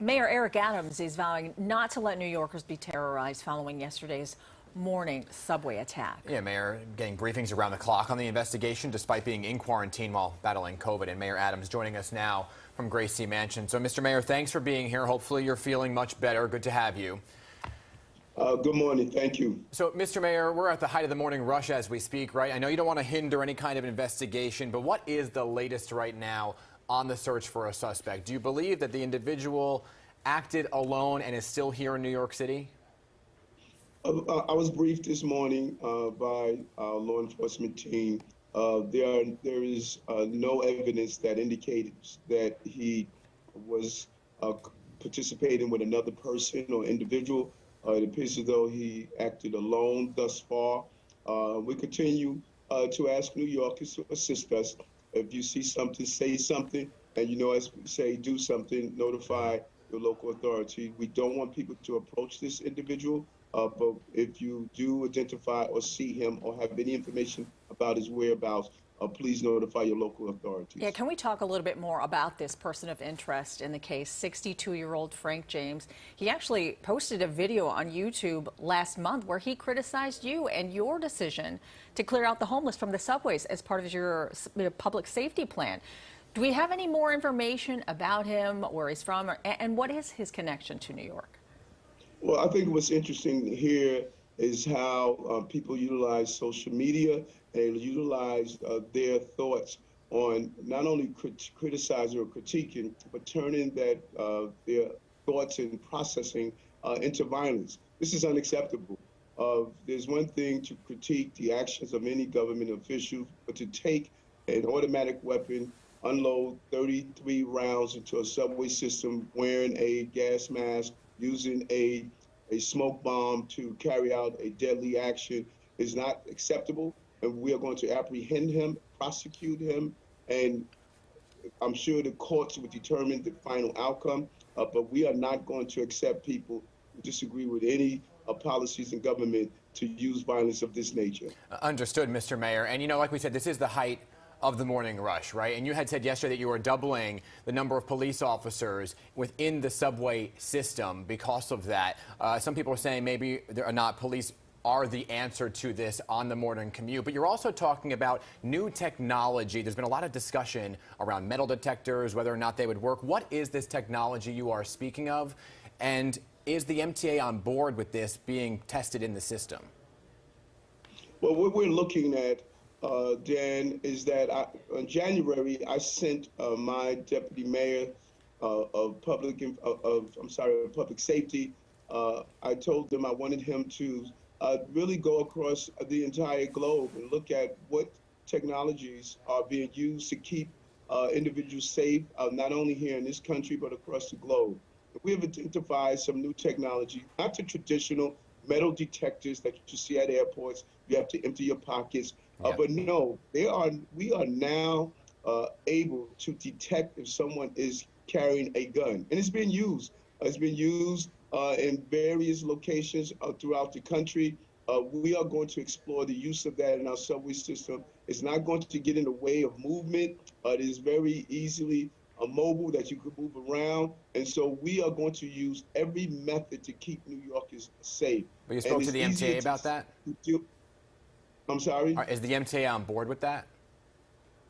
Mayor Eric Adams is vowing not to let New Yorkers be terrorized following yesterday's morning subway attack. Yeah, Mayor getting briefings around the clock on the investigation despite being in quarantine while battling COVID. And Mayor Adams joining us now from Gracie Mansion. So, Mr. Mayor, thanks for being here. Hopefully you're feeling much better. Good to have you. Good morning. Thank you. So, Mr. Mayor, we're at the height of the morning rush as we speak, right? I know you don't want to hinder any kind of investigation, but what is the latest right now on the search for a suspect? Do you believe that the individual acted alone and is still here in New York City? I was briefed this morning by our law enforcement team. There is no evidence that indicates that he was participating with another person or individual. It appears as though he acted alone thus far. We continue to ask New Yorkers to assist us. If you see something, say something, and as we say, do something, notify your local authority. We don't want people to approach this individual, but if you do identify or see him or have any information about his whereabouts, please notify your local authorities. Yeah, can we talk a little bit more about this person of interest in the case, 62-year-old Frank James? He actually posted a video on YouTube last month where he criticized you and your decision to clear out the homeless from the subways as part of your public safety plan. Do we have any more information about him, where he's from, and what is his connection to New York? Well, I think what's interesting here is how people utilize social media and utilize their thoughts on not only criticizing or critiquing, but turning their thoughts and processing into violence. This is unacceptable. There's one thing to critique the actions of any government official, but to take an automatic weapon, unload 33 rounds into a subway system, wearing a gas mask, using a smoke bomb to carry out a deadly action is not acceptable. And we are going to apprehend him, prosecute him, and I'm sure the courts will determine the final outcome. But we are not going to accept people who disagree with any policies in government to use violence of this nature. Understood, Mr. Mayor. And like we said, this is the height of the morning rush, right? And you had said yesterday that you were doubling the number of police officers within the subway system because of that. Some people are saying maybe there are not police are the answer to this on the morning commute. But you're also talking about new technology. There's been a lot of discussion around metal detectors, whether or not they would work. What is this technology you are speaking of? And is the MTA on board with this being tested in the system? Well, what we're looking at, Dan, is that in January, I sent my deputy mayor of public safety. I told them I wanted him to really go across the entire globe and look at what technologies are being used to keep individuals safe, not only here in this country, but across the globe. We have identified some new technology, not the traditional metal detectors that you see at airports. You have to empty your pockets. But no, we are now able to detect if someone is carrying a gun. And it's been used. It's been used in various locations throughout the country. We are going to explore the use of that in our subway system. It's not going to get in the way of movement. It is very easily mobile that you could move around. And so we are going to use every method to keep New Yorkers safe. But you spoke to the MTA about that? I'm sorry? Is the MTA on board with that?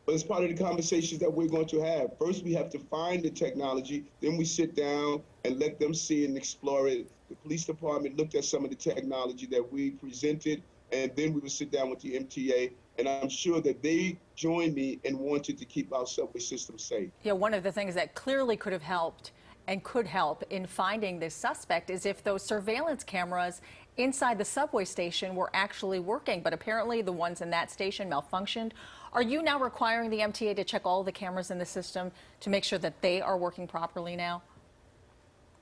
But it's part of the conversations that we're going to have. First, we have to find the technology. Then we sit down and let them see and explore it. The police department looked at some of the technology that we presented, and then we would sit down with the MTA. And I'm sure that they joined me and wanted to keep our subway system safe. Yeah, one of the things that clearly could have helped and could help in finding this suspect is if those surveillance cameras inside the subway station were actually working, but apparently the ones in that station malfunctioned. Are you now requiring the MTA to check all the cameras in the system to make sure that they are working properly now?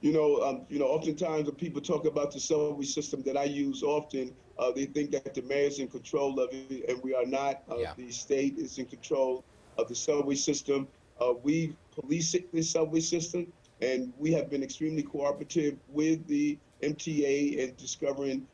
Oftentimes when people talk about the subway system that I use often, they think that the mayor's in control of it, and we are not. The state is in control of the subway system. We police the subway system, and we have been extremely cooperative with the MTA in discovering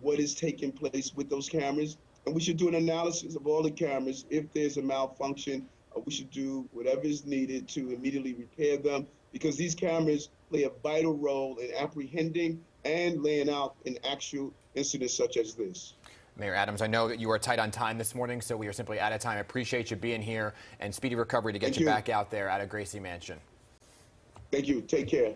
what is taking place with those cameras. And we should do an analysis of all the cameras. If there's a malfunction, we should do whatever is needed to immediately repair them. because these cameras play a vital role in apprehending and laying out an actual incident such as this. Mayor Adams, I know that you are tight on time this morning, so we are simply out of time. I appreciate you being here, and speedy recovery to get you back out there out of Gracie Mansion. Thank you. Take care.